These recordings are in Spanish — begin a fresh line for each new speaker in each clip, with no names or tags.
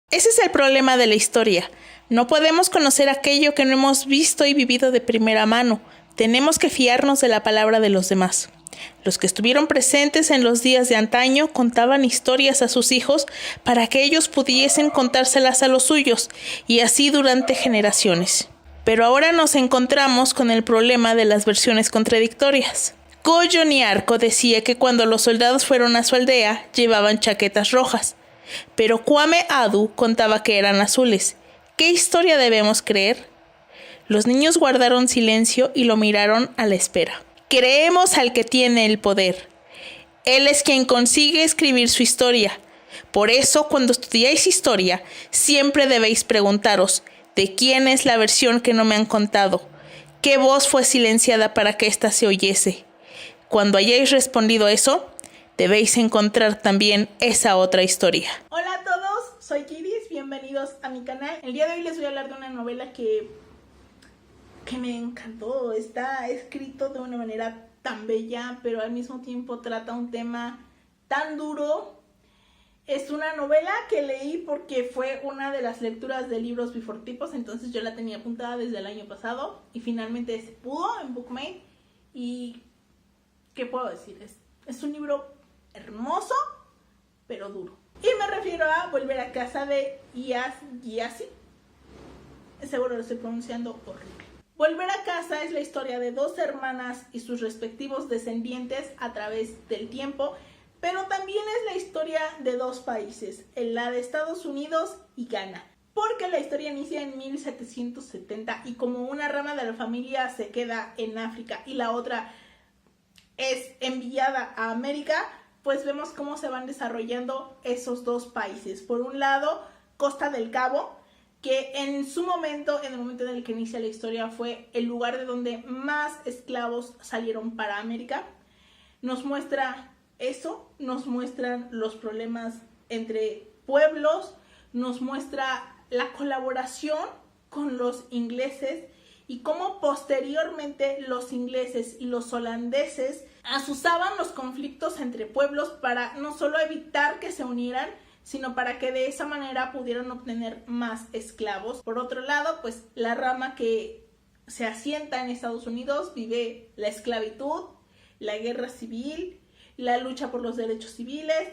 Ese es el problema de la historia. No podemos conocer aquello que no hemos visto y vivido de primera mano. Tenemos que fiarnos de la palabra de los demás. Los que estuvieron presentes en los días de antaño contaban historias a sus hijos para que ellos pudiesen contárselas a los suyos, y así durante generaciones. Pero ahora nos encontramos con el problema de las versiones contradictorias. Goyo Nyarko decía que cuando los soldados fueron a su aldea, llevaban chaquetas rojas. Pero Kwame Adu contaba que eran azules. ¿Qué historia debemos creer? Los niños guardaron silencio y lo miraron a la espera. Creemos al que tiene el poder. Él es quien consigue escribir su historia. Por eso, cuando estudiáis historia, siempre debéis preguntaros, ¿de quién es la versión que no me han contado? ¿Qué voz fue silenciada para que ésta se oyese? Cuando hayáis respondido eso, debéis encontrar también esa otra historia.
Hola a todos, soy Kiris, bienvenidos a mi canal. El día de hoy les voy a hablar de una novela que me encantó. Está escrito de una manera tan bella, pero al mismo tiempo trata un tema tan duro. Es una novela que leí porque fue una de las lecturas de libros Before Tipos, entonces yo la tenía apuntada desde el año pasado y finalmente se pudo en Bookmate. Y ¿qué puedo decir? Es un libro hermoso, pero duro. Y me refiero a Volver a casa de Iaz Gyasi. Seguro lo estoy pronunciando horrible. Volver a casa es la historia de dos hermanas y sus respectivos descendientes a través del tiempo, pero también es la historia de dos países, la de Estados Unidos y Ghana. Porque la historia inicia en 1770 y como una rama de la familia se queda en África y la otra es enviada a América, pues vemos cómo se van desarrollando esos dos países. Por un lado, Costa del Cabo, que en su momento, en el momento en el que inicia la historia, fue el lugar de donde más esclavos salieron para América. Nos muestra eso, nos muestran los problemas entre pueblos, nos muestra la colaboración con los ingleses y cómo posteriormente los ingleses y los holandeses asusaban los conflictos entre pueblos para no solo evitar que se unieran, sino para que de esa manera pudieran obtener más esclavos. Por otro lado, pues la rama que se asienta en Estados Unidos vive la esclavitud, la guerra civil, la lucha por los derechos civiles,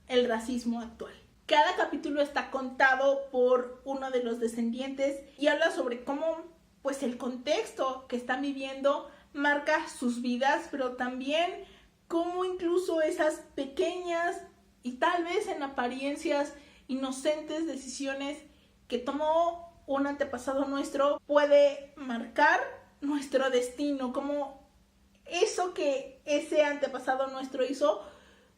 el racismo actual. Cada capítulo está contado por uno de los descendientes y habla sobre cómo pues el contexto que están viviendo marca sus vidas, pero también cómo incluso esas pequeñas y tal vez en apariencias inocentes decisiones que tomó un antepasado nuestro puede marcar nuestro destino, como eso que ese antepasado nuestro hizo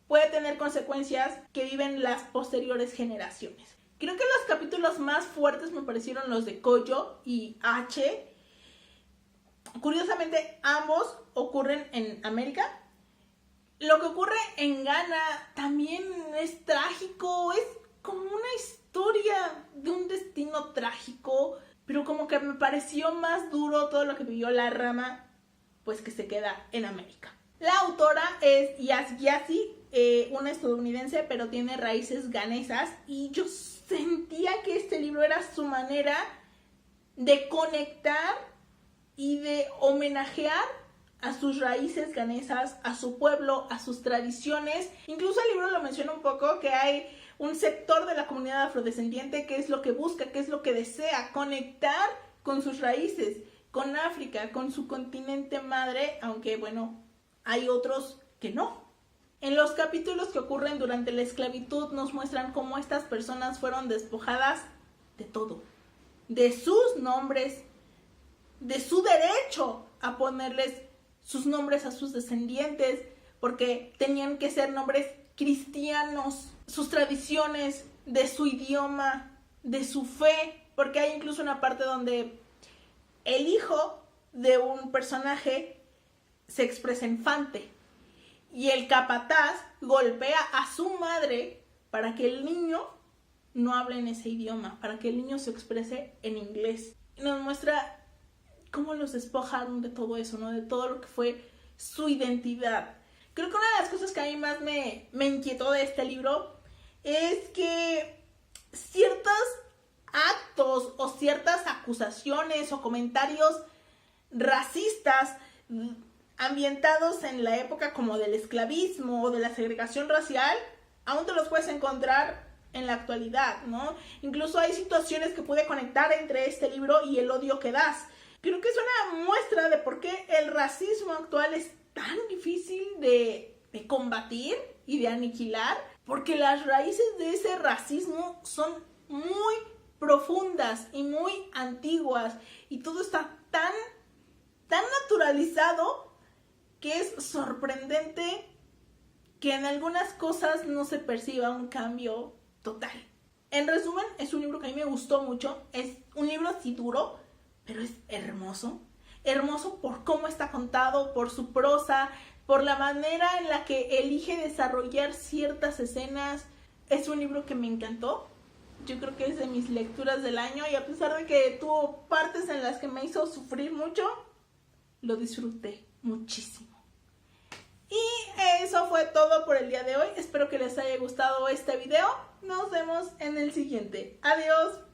puede tener consecuencias que viven las posteriores generaciones. Creo que los capítulos más fuertes me parecieron los de Koyo y H. Curiosamente, ambos ocurren en América. Lo que ocurre en Ghana también es trágico, es como una historia de un destino trágico, pero como que me pareció más duro todo lo que vivió la rama, pues que se queda en América. La autora es Iaz Gyasi, una estadounidense, pero tiene raíces ganesas, y yo sentía que este libro era su manera de conectar y de homenajear a sus raíces ganesas, a su pueblo, a sus tradiciones. Incluso el libro lo menciona un poco, que hay un sector de la comunidad afrodescendiente que es lo que busca, que es lo que desea, conectar con sus raíces, con África, con su continente madre, aunque bueno, hay otros que no. En los capítulos que ocurren durante la esclavitud nos muestran cómo estas personas fueron despojadas de todo, de sus nombres, de su derecho a ponerles sus nombres a sus descendientes, porque tenían que ser nombres cristianos, sus tradiciones, de su idioma, de su fe, porque hay incluso una parte donde el hijo de un personaje se expresa en fante y el capataz golpea a su madre para que el niño no hable en ese idioma, para que el niño se exprese en inglés. Y nos muestra cómo los despojaron de todo eso, ¿no? De todo lo que fue su identidad. Creo que una de las cosas que a mí más me inquietó de este libro es que ciertas o ciertas acusaciones o comentarios racistas ambientados en la época como del esclavismo o de la segregación racial, aún te los puedes encontrar en la actualidad, ¿no? Incluso hay situaciones que puede conectar entre este libro y el odio que das. Creo que es una muestra de por qué el racismo actual es tan difícil de combatir y de aniquilar, porque las raíces de ese racismo son muy profundas y muy antiguas y todo está tan naturalizado que es sorprendente que en algunas cosas no se perciba un cambio total. En resumen, es un libro que a mí me gustó mucho. Es un libro así duro, pero es hermoso. Hermoso por cómo está contado, por su prosa, por la manera en la que elige desarrollar ciertas escenas. Es un libro que me encantó. Yo creo que es de mis lecturas del año y a pesar de que tuvo partes en las que me hizo sufrir mucho, lo disfruté muchísimo. Y eso fue todo por el día de hoy. Espero que les haya gustado este video. Nos vemos en el siguiente. Adiós.